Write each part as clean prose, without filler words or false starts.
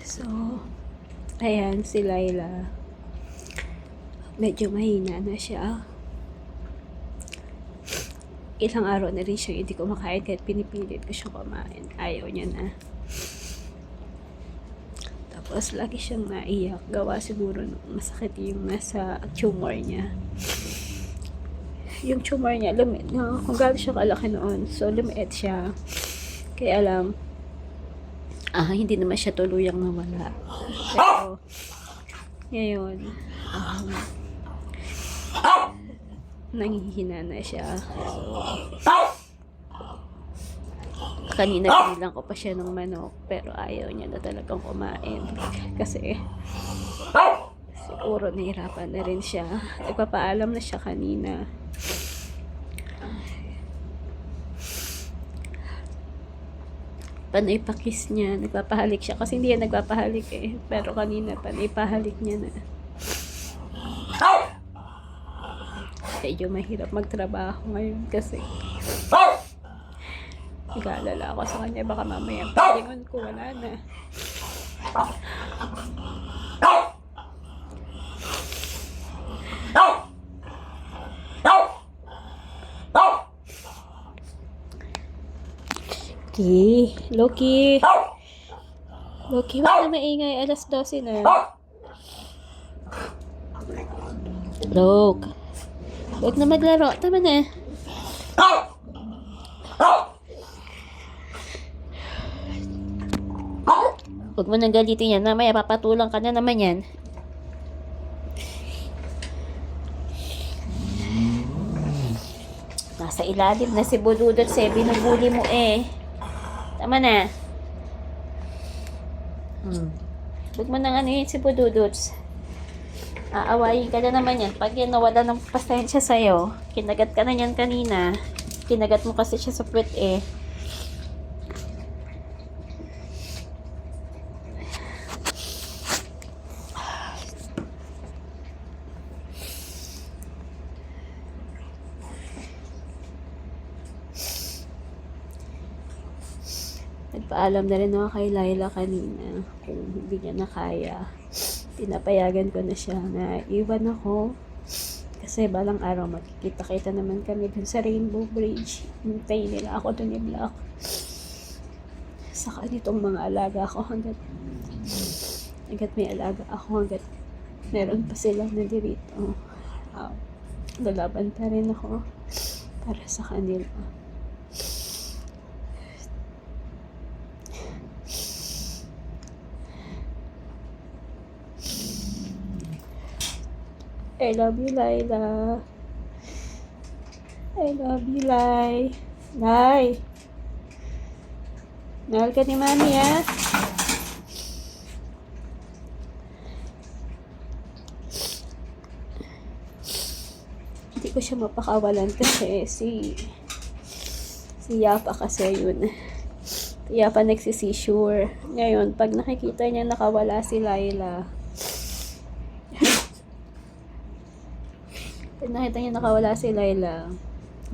So, ayan, si Laila. Medyo mahina na siya. Ilang araw na rin siya hindi kumakain kahit pinipilit ko siya kumain. Ayaw niya na. Tapos, lagi siyang naiyak. Gawa siguro masakit yung nasa tumor niya. Yung tumor niya, lumit. No? Kung gaano siya kalaki noon. So, lumiit siya. Kaya lang, hindi naman siya tuluyang nawala. Pero, ngayon, nanghihina na siya. So, kanina binilang ko pa siya ng manok, pero ayaw niya na talagang kumain. Kasi, siguro nahirapan na rin siya. Nagpapaalam na siya kanina. Panay pakis niya, nagpapahalik siya. Kasi hindi yan nagpapahalik eh. Pero kanina, panay pahalik niya na. Medyo mahirap magtrabaho ngayon kasi nag-aalala ako sa kanya. Baka mamaya palingon ko, wala na. Loki, wag na maingay. Alas 12 na. Loki, wag na maglaro. Tama na. Huwag mo nang galitin yan. Mamaya papatulang ka na naman yan. Nasa ilalim na si Bududot. Binubuli mo eh. Tama na. Huwag mo nang ano yun si Bududots. Aawayin ka na naman yan. Pag yan nawala ng pasensya sa'yo, kinagat ka na yan kanina. Kinagat mo kasi siya sa puwet eh. Nagpaalam na rin ako kay Laila kanina kung hindi niya na kaya. Pinapayagan ko na siya na iwan ako kasi balang araw magkikita-kita naman kami dun sa Rainbow Bridge. Hintayin nila ako dun ni Black. Saka nitong mga alaga ako hanggat may alaga ako, hanggat meron pa sila nandirito. Lalaban pa rin ako para sa kanila. I love you, Laila. I love you, Lai. Lai. Mahal ka ni Mami, ha? Hindi ko siya mapakawalan kasi si Yapa kasi yun. Si Yapa nagsisisure. Ngayon, pag nakikita niya nakawala si Laila, nakita niya nakawala si Laila,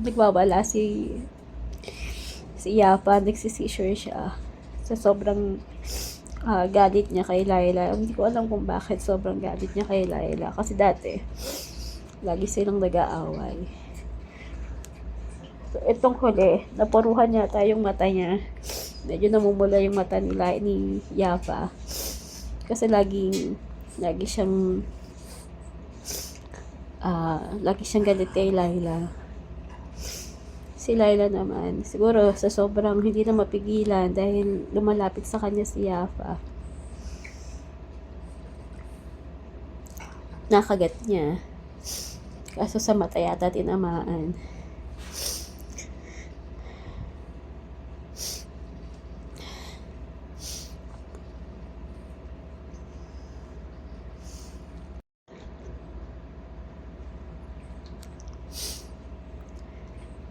nagwawala si Yapa, nagsisisure siya sa sobrang galit niya kay Laila. Hindi ko alam kung bakit sobrang galit niya kay Laila kasi dati lagi silang nag-aaway. So itong huli, napuruhan niya yung mata niya. Medyo namumula yung mata ni Yapa kasi lagi siyang galit kay Laila. Si Laila naman, siguro sa sobrang hindi na mapigilan dahil lumalapit sa kanya si Yapa, nakagat niya. Kaso sa mata yata tinamaan.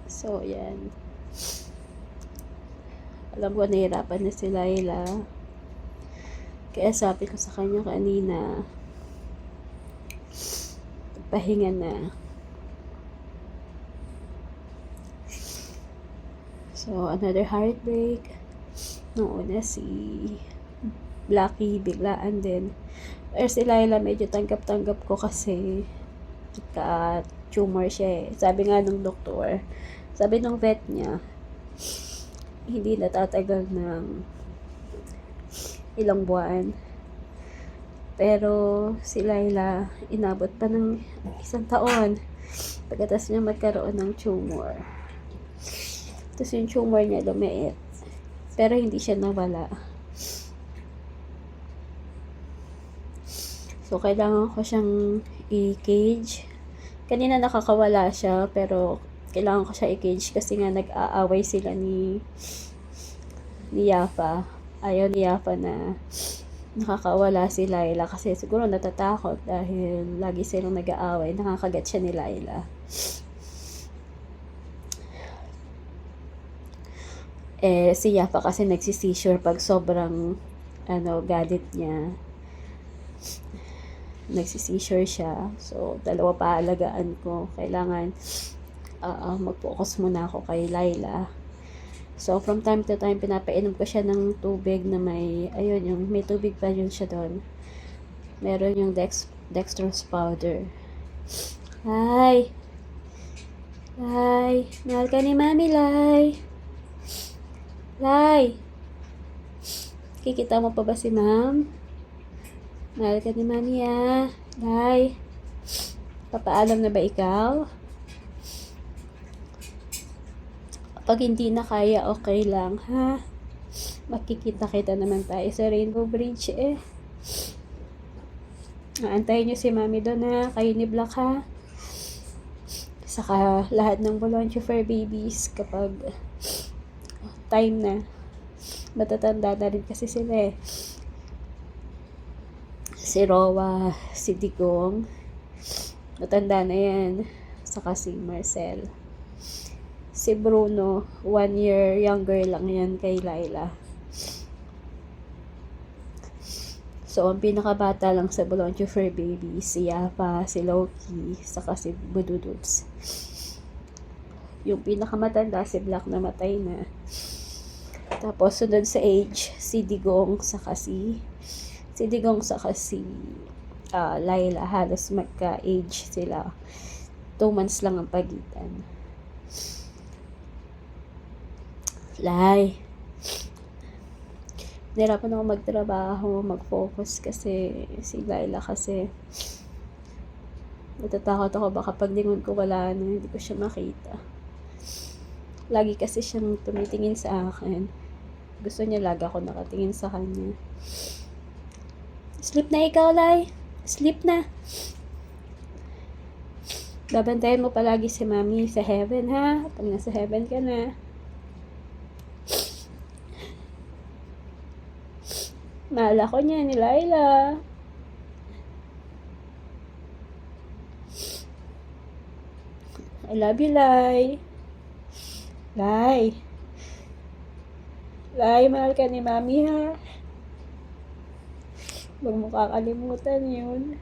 So, yan. Alam ko nahihirapan na si Laila. Kaya sabi ko sa kanya kanina, pahinga na. So, another heartbreak. Noong una si Blackie, biglaan din. Pero si Laila medyo tanggap-tanggap ko kasi tumor siya eh. Sabi nga nung doktor, sabi nung vet niya, hindi natatagal ng ilang buwan. Pero si Laila, inabot pa ng 1 taon pagkatapos niya magkaroon ng tumor. Tapos yung tumor niya lumiit. Pero hindi siya nawala. So, kailangan ko siyang i-cage. Kanina nakakawala siya, pero kailangan ko siya i-cage kasi nga nag-aaway sila ni Yafa. Ayaw ni Yafa na nakakawala si Laila kasi siguro natatakot dahil lagi silang nag-aaway. Nakakagat siya ni Laila. Si Yafa kasi nagsisisure pag sobrang galit niya. Nagsisisure siya. So, dalawa pa alagaan ko. Kailangan mag-focus muna ako kay Laila. So, from time to time, pinapainom ko siya ng tubig na may tubig pa yun siya doon. Meron yung dextrose powder. Lai! Lai! Mahal ka ni Mami, Lai! Lai! Kikita mo pa ba si Ma'am? Mahal ka ni Mami, ah. Lai! Papaalam na ba ikaw? Pag hindi na kaya, okay lang, ha? Makikita-kita naman tayo sa Rainbow Bridge, eh. Aantayin nyo si Mami doon, ha? Kayo ni Black, ha? Saka lahat ng Volunteer for Babies kapag time na. Matatanda na rin kasi sila, eh. Si Rowa, si Digong, matanda na yan. Saka si Marcel. Si Bruno, 1 year younger lang yan kay Laila. So, ang pinakabata lang sa Volunteer for Babies, si Yafa, si Loki, saka si Budududs. Yung pinakamatanda, si Black, na matay na. Tapos, sunod sa age, si Digong, saka si Laila. Halos magka-age sila. 2 months lang ang pagitan. Lai. Nahirapan ako magtrabaho, mag-focus kasi si Laila kasi natatakot ako baka paglingon ko wala na, hindi ko siya makita. Lagi kasi siyang tumitingin sa akin. Gusto niya lagi ako nakatingin sa kanya. Sleep na ikaw, Lai. Sleep na. Babantayan mo palagi si Mami sa heaven, ha? Pag nasa heaven ka na. Mahal ako niya ni Laila. I love you, Lai. Lai. Lai, mahal ka ni Mami, ha? Huwag mo kakalimutan yun.